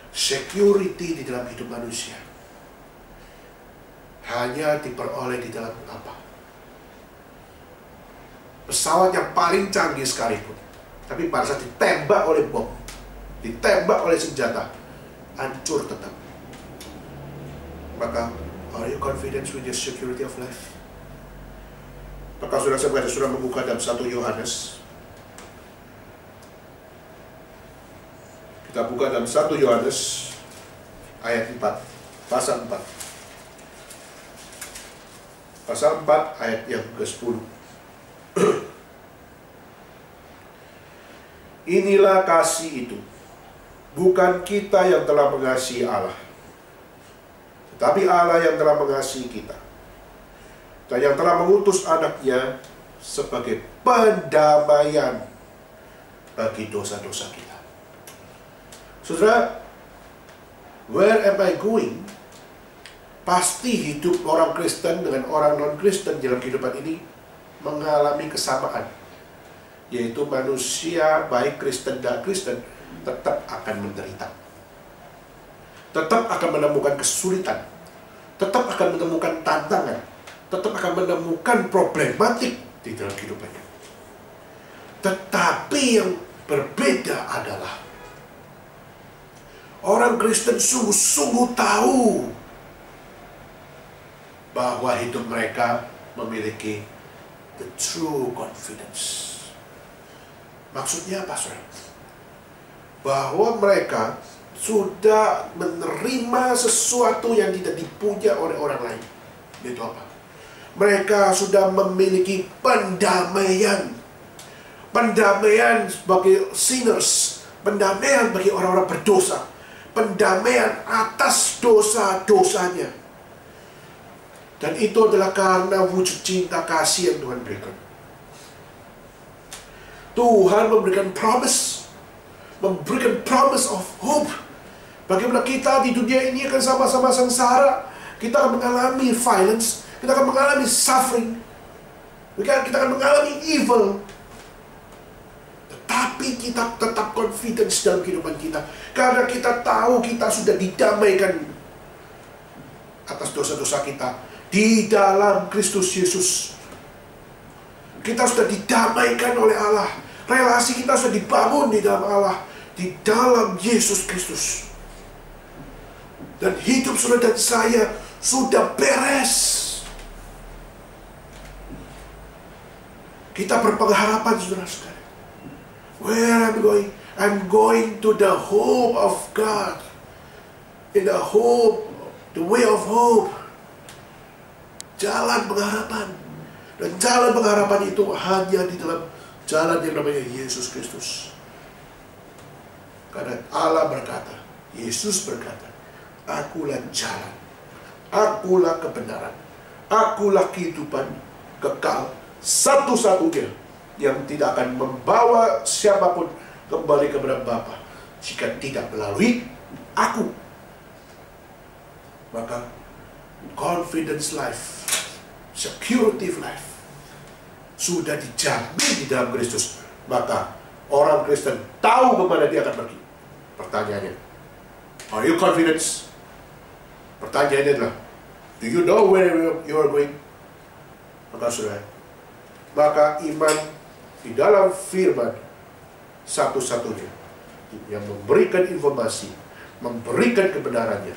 Security di dalam hidup manusia hanya diperoleh di dalam apa? Pesawat yang paling canggih sekalipun, tapi pada saat ditembak oleh bom, ditembak oleh senjata, hancur tetap. Maka Are you confident with your security of life? Maka saudara sudah membuka dalam 1 Yohanes. Kita buka dalam 1 Yohanes ayat 4, pasal 4. Pasal 4 ayat yang ke-10. Inilah kasih itu, bukan kita yang telah mengasihi Allah, tetapi Allah yang telah mengasihi kita, dan yang telah mengutus anaknya sebagai pendamaian bagi dosa-dosa kita. Saudara, where am I going? Pasti hidup orang Kristen dengan orang non-Kristen dalam kehidupan ini mengalami kesamaan, yaitu manusia baik Kristen dan Kristen tetap akan menderita, tetap akan menemukan kesulitan, tetap akan menemukan tantangan, tetap akan menemukan problematik di dalam kehidupannya. Tetapi yang berbeda adalah orang Kristen sungguh-sungguh tahu bahwa hidup mereka memiliki the true confidence. Maksudnya apa, saudara? Bahwa mereka sudah menerima sesuatu yang tidak dipuja oleh orang lain. Itu apa? Mereka sudah memiliki pendamaian. Pendamaian bagi sinners, pendamaian bagi orang-orang berdosa, pendamaian atas dosa-dosanya. Dan itu adalah karena wujud cinta kasih yang Tuhan berikan. Tuhan memberikan promise of hope. Bagaimana kita di dunia ini akan sama-sama sengsara, kita akan mengalami violence, kita akan mengalami suffering, kita akan mengalami evil. Tetapi kita tetap confidence dalam kehidupan kita, karena kita tahu kita sudah didamaikan atas dosa-dosa kita di dalam Kristus Yesus. Kita sudah didamaikan oleh Allah. Relasi kita sudah dibangun di dalam Allah, di dalam Yesus Kristus. Dan hidup saudara dan saya sudah beres. Kita berpengharapan, saudara-saudara. Where I'm going? I'm going to the hope of God. In the hope, the way of hope. Jalan pengharapan. Dan jalan pengharapan itu hanya di dalam jalan yang namanya Yesus Kristus. Karena Allah berkata, Yesus berkata, akulah jalan, akulah kebenaran, akulah kehidupan kekal satu-satunya yang tidak akan membawa siapapun kembali kepada Bapa jika tidak melalui aku. Maka confidence life, security life sudah dijamin di dalam Kristus. Maka orang Kristen tahu kemana dia akan pergi. Pertanyaannya, are you confident? Pertanyaannya adalah, do you know where you are going? Maka saudara, maka iman di dalam firman satu-satunya yang memberikan informasi, memberikan kebenarannya,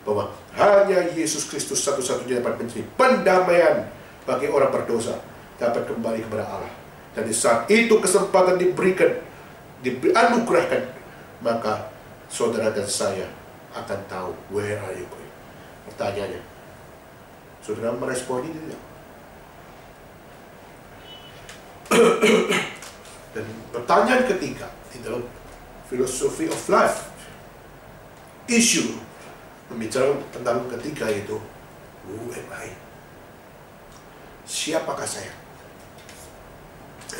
bahwa hanya Yesus Kristus satu-satunya dapat menjadi pendamaian bagi orang berdosa, dapat kembali kepada Allah. Dan di saat itu kesempatan diberikan, dianugerahkan, maka saudara dan saya akan tahu where are you going. Pertanyaannya, saudara merespon ini tidak? Dan pertanyaan ketiga di dalam philosophy of life issue membicara tentang ketiga itu, who am I? Siapakah saya?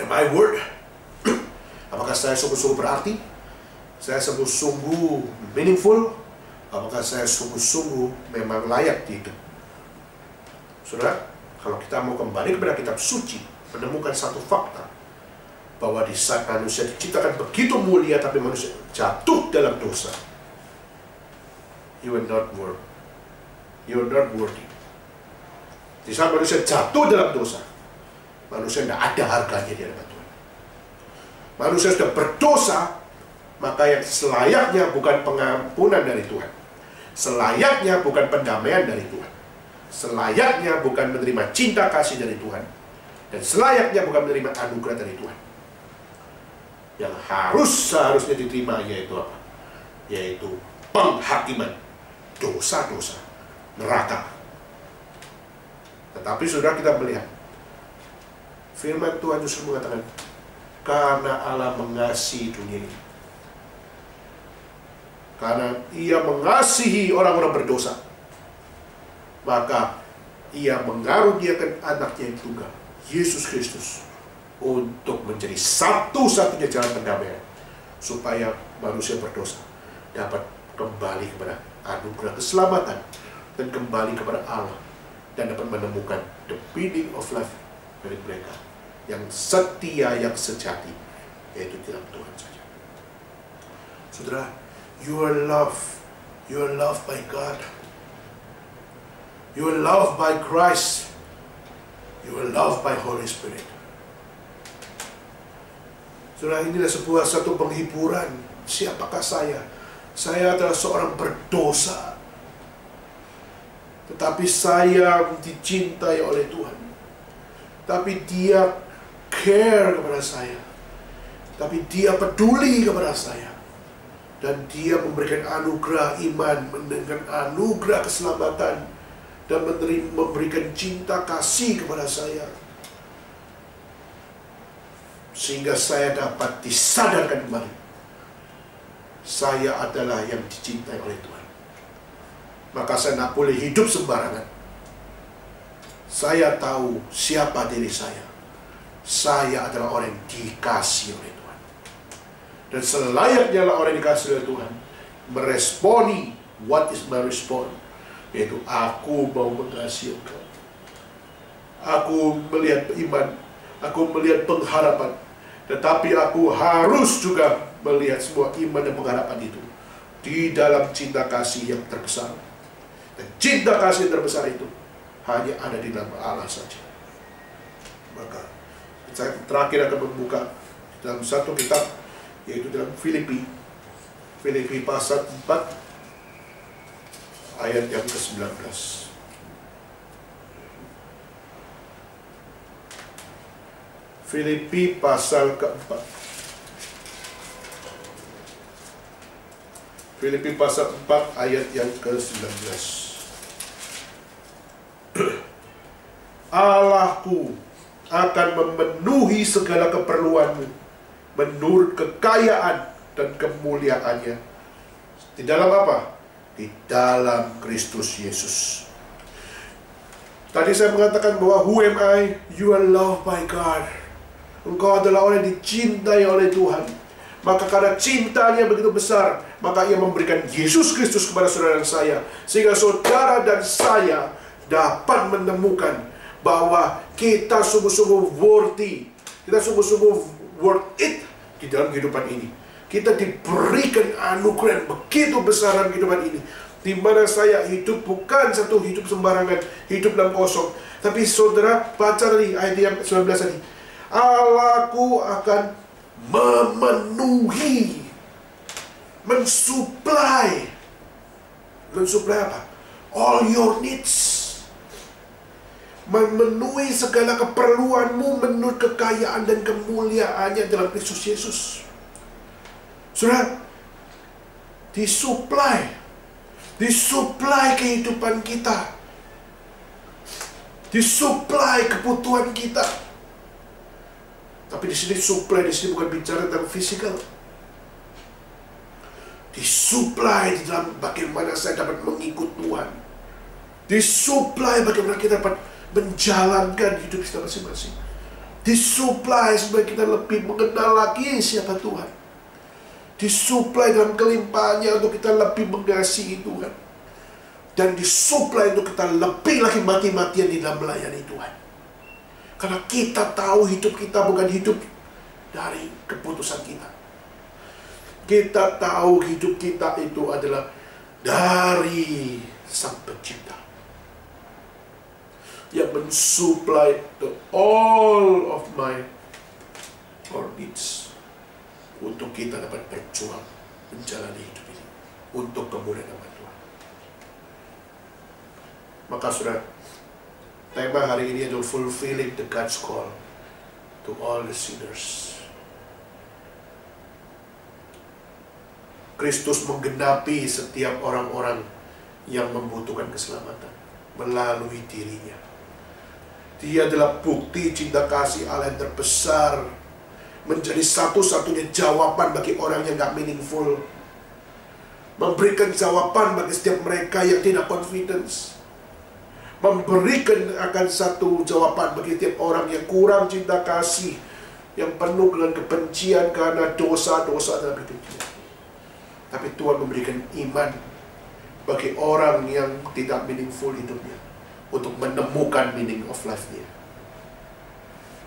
Am I worth? Apakah saya sungguh-sungguh berarti? Saya sungguh-sungguh meaningful? Apakah saya sungguh-sungguh memang layak dihidup? Saudara, kalau kita mau kembali kepada kitab suci, menemukan satu fakta, bahwa di saat manusia diciptakan begitu mulia, tapi manusia jatuh dalam dosa. You are not worth. You are not worthy. Di saat manusia jatuh dalam dosa, manusia tidak ada harganya di hadapan Tuhan. Manusia sudah berdosa, maka yang selayaknya bukan pengampunan dari Tuhan, selayaknya bukan pendamaian dari Tuhan, selayaknya bukan menerima cinta kasih dari Tuhan, dan selayaknya bukan menerima anugerah dari Tuhan. Yang seharusnya diterima yaitu apa? Yaitu penghakiman, dosa-dosa, neraka. Tetapi saudara, kita melihat firman Tuhan justru mengatakan, karena Allah mengasihi dunia ini, karena Ia mengasihi orang-orang berdosa, maka Ia mengaruniakan anaknya yang tunggal, Yesus Kristus, untuk menjadi satu-satunya jalan pendamaian, supaya manusia berdosa dapat kembali kepada anugerah keselamatan dan kembali kepada Allah, dan dapat menemukan the meaning of life dari mereka yang setia, yang sejati, yaitu dalam Tuhan saja. Saudara, you are loved by God, you are loved by Christ, you are loved by Holy Spirit. Saudara, inilah satu penghiburan. Siapakah saya? Saya adalah seorang berdosa, tetapi saya dicintai oleh Tuhan. Tapi Dia care kepada saya, tapi Dia peduli kepada saya, dan Dia memberikan anugerah iman, memberikan anugerah keselamatan, dan memberikan cinta kasih kepada saya, sehingga saya dapat disadarkan kembali, saya adalah yang dicintai oleh Tuhan. Maka saya tidak boleh hidup sembarangan. Saya tahu siapa diri saya. Saya adalah orang yang dikasihi oleh Tuhan. Dan selayaknya lah orang yang dikasihi oleh Tuhan meresponi what is my response, yaitu aku mau mengasihi Engkau. Aku melihat iman, aku melihat pengharapan, tetapi aku harus juga melihat semua iman dan pengharapan itu di dalam cinta kasih yang terbesar. Dan cinta kasih yang terbesar itu hanya ada di dalam Allah saja. Maka saya terakhir akan membuka dalam satu kitab, yaitu dalam Filipi pasal 4 ayat yang ke-19. Filipi pasal ke-4. Filipi pasal 4 ayat yang ke-19. Allahku akan memenuhi segala keperluanmu menurut kekayaan dan kemuliaannya. Di dalam apa? Di dalam Kristus Yesus. Tadi saya mengatakan bahwa who am I? You are loved by God. Engkau adalah orang yang dicintai oleh Tuhan. Maka karena cintanya begitu besar, maka Ia memberikan Yesus Kristus kepada saudara dan saya, sehingga saudara dan saya dapat menemukan bahwa kita sungguh-sungguh worthy, kita sungguh-sungguh worth it di dalam kehidupan ini. Kita diberikan anugerah yang begitu besar dalam kehidupan ini, di mana saya hidup bukan satu hidup sembarangan, hidup dalam kosong. Tapi saudara baca tadi ayat yang 19 tadi, Allahku akan memenuhi, mensuplai apa? All your needs. Memenuhi segala keperluanmu menurut kekayaan dan kemuliaannya dalam Kristus Yesus. Saudara, disuplai kehidupan kita, disuplai kebutuhan kita. Tapi di sini supply, di sini bukan bicara tentang fisikal. Disuplai di dalam bagaimana saya dapat mengikut Tuhan. Disuplai bagaimana kita dapat menjalankan hidup kita masing-masing. Disuplai supaya kita lebih mengenal lagi siapa Tuhan. Disuplai dalam kelimpahannya untuk kita lebih mengasihi Tuhan. Dan disuplai untuk kita lebih lagi mati-matian di dalam melayani Tuhan. Karena kita tahu hidup kita bukan hidup dari keputusan kita. Kita tahu hidup kita itu adalah dari Sang Pencipta, yang mensuplai all of my needs untuk kita dapat berjuang menjalani hidup ini untuk kemuliaan nama Tuhan. Maka saudara, tema hari ini adalah fulfilling the God's call to all the sinners. Kristus menggenapi setiap orang-orang yang membutuhkan keselamatan melalui dirinya. Dia adalah bukti cinta kasih Allah yang terbesar, menjadi satu-satunya jawaban bagi orang yang gak meaningful, memberikan jawaban bagi setiap mereka yang tidak confidence, memberikan akan satu jawaban bagi setiap orang yang kurang cinta kasih, yang penuh dengan kebencian karena dosa-dosa dalam hidupnya. Tapi Tuhan memberikan iman bagi orang yang tidak meaningful hidupnya untuk menemukan meaning of life-nya.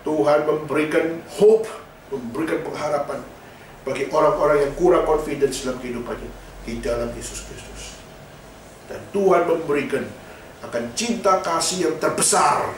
Tuhan memberikan hope, memberikan pengharapan bagi orang-orang yang kurang confidence dalam kehidupannya di dalam Yesus Kristus. Dan Tuhan memberikan akan cinta kasih yang terbesar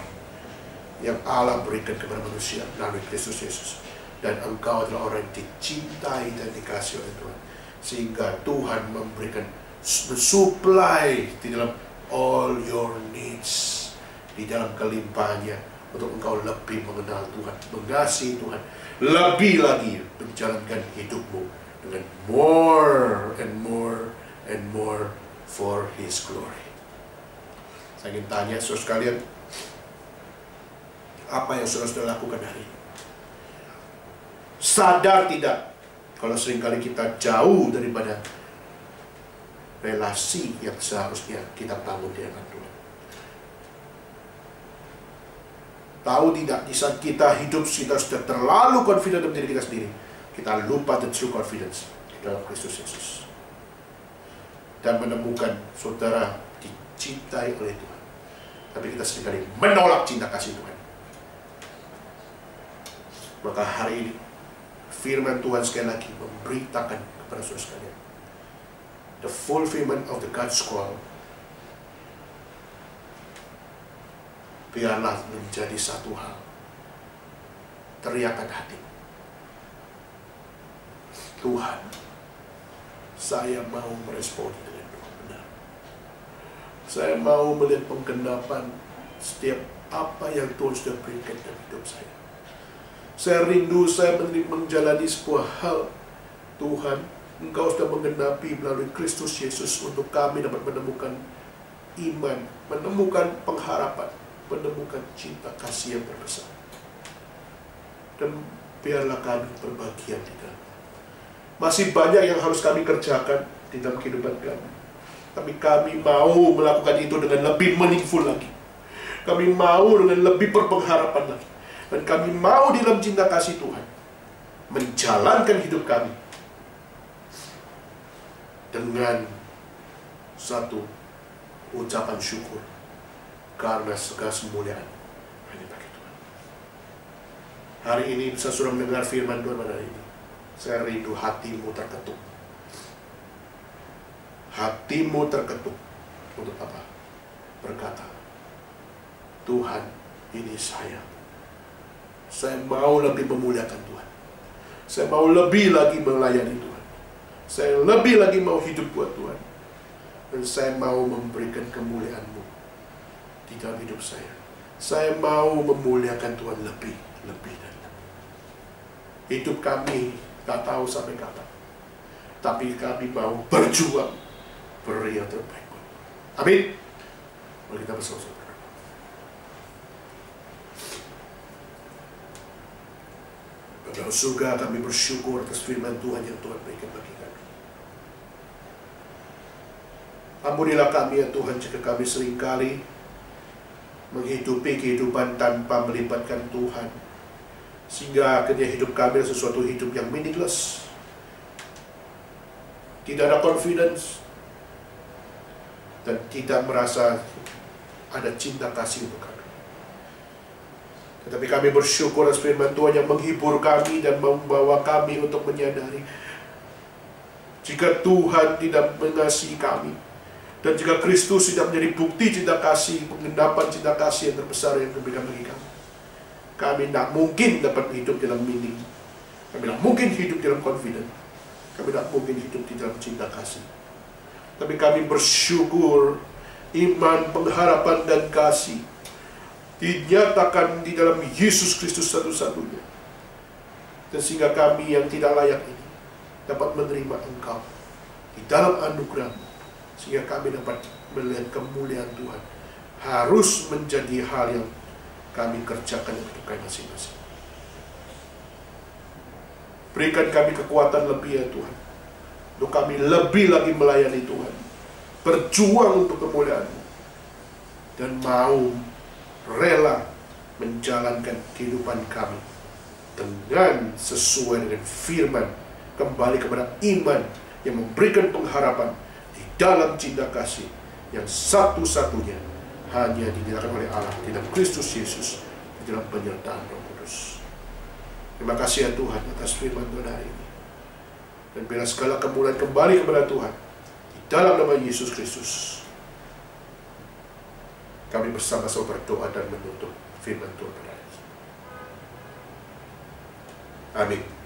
yang Allah berikan kepada manusia melalui Kristus Yesus. Dan engkau adalah orang yang dicintai dan dikasihi oleh Tuhan, sehingga Tuhan memberikan supply di dalam all your needs, di dalam kelimpahannya, untuk engkau lebih mengenal Tuhan, mengasihi Tuhan, lebih lagi menjalankan hidupmu dengan more and more and more for His glory. Saya ingin tanya saudara sekalian, apa yang saudara lakukan hari ini? Sadar tidak kalau seringkali kita jauh daripada relasi yang seharusnya kita bangun dengan Tuhan? Tahu tidak, di saat kita hidup, kita sudah terlalu confident dalam diri kita sendiri, kita lupa the true confidence di dalam Kristus Yesus, dan menemukan saudara dicintai oleh Tuhan, tapi kita seringkali menolak cinta kasih Tuhan. Maka hari ini firman Tuhan sekali lagi memberitakan kepada saudara sekalian, the fulfillment of the God's call biarlah menjadi satu hal teriakan hati. Tuhan, saya mau meresponi dengan benar. Saya mau melihat penggenapan setiap apa yang Tuhan sudah berikan dalam hidup saya. Saya rindu, saya menjalani sebuah hal. Tuhan, Engkau sudah menggenapi melalui Kristus Yesus untuk kami dapat menemukan iman, menemukan pengharapan, menemukan cinta kasih yang terbesar. Dan biarlah kami berbahagia di dalam. Masih banyak yang harus kami kerjakan di dalam kehidupan kami, tapi kami mau melakukan itu dengan lebih meaningful lagi. Kami mau dengan lebih berpengharapan lagi. Dan kami mau di dalam cinta kasih Tuhan menjalankan hidup kami dengan satu ucapan syukur karena segala kemuliaan hanya bagi Tuhan. Hari ini saya sudah mendengar firman Tuhan pada hari ini. Saya rindu hatimu terketuk. Hatimu terketuk untuk apa? Berkata, Tuhan, ini saya. Saya mau lebih memuliakan Tuhan. Saya mau lebih lagi melayani Tuhan. Saya lebih lagi mau hidup buat Tuhan. Dan saya mau memberikan kemuliaan-Mu di dalam hidup saya. Saya mau memuliakan Tuhan lebih dan lebih. Hidup kami tak tahu sampai kapan, tapi kami mau berjuang beri yang terbaik. Amin. Mari kita bersama-sama. Dalam surga, kami bersyukur atas firman Tuhan yang Tuhan berikan bagi kami. Ampunilah kami ya Tuhan jika kami seringkali menghidupi kehidupan tanpa melibatkan Tuhan, sehingga akhirnya hidup kami adalah sesuatu hidup yang meaningless, tidak ada confidence, dan tidak merasa ada cinta kasih untuk kami. Tetapi kami bersyukur atas firman Tuhan yang menghibur kami dan membawa kami untuk menyadari, jika Tuhan tidak mengasihi kami, dan jika Kristus tidak menjadi bukti cinta kasih, penggenapan cinta kasih yang terbesar yang diberikan bagi kami, kami tidak mungkin dapat hidup dalam meaning. Kami tidak mungkin hidup dalam confidence. Kami tidak mungkin hidup di dalam cinta kasih. Tapi kami bersyukur iman, pengharapan, dan kasih dinyatakan di dalam Yesus Kristus satu-satunya. Dan sehingga kami yang tidak layak ini dapat menerima Engkau di dalam anugerah-Mu, sehingga kami dapat melihat kemuliaan Tuhan. Harus menjadi hal yang kami kerjakan untuk kami masing-masing. Berikan kami kekuatan lebih ya Tuhan, untuk kami lebih lagi melayani Tuhan, berjuang untuk kemuliaan-Mu, dan mau rela menjalankan kehidupan kami dengan sesuai dengan firman, kembali kepada iman yang memberikan pengharapan di dalam cinta kasih yang satu-satunya hanya dinyatakan oleh Allah di dalam Kristus Yesus, di dalam penyertaan Roh Kudus. Terima kasih ya Tuhan atas firman Tuhan hari ini. Dan bila segala kemuliaan kembali kepada Tuhan di dalam nama Yesus Kristus. Kami bersama-sama berdoa dan menutup firman Tuhan pada hari ini. Amin.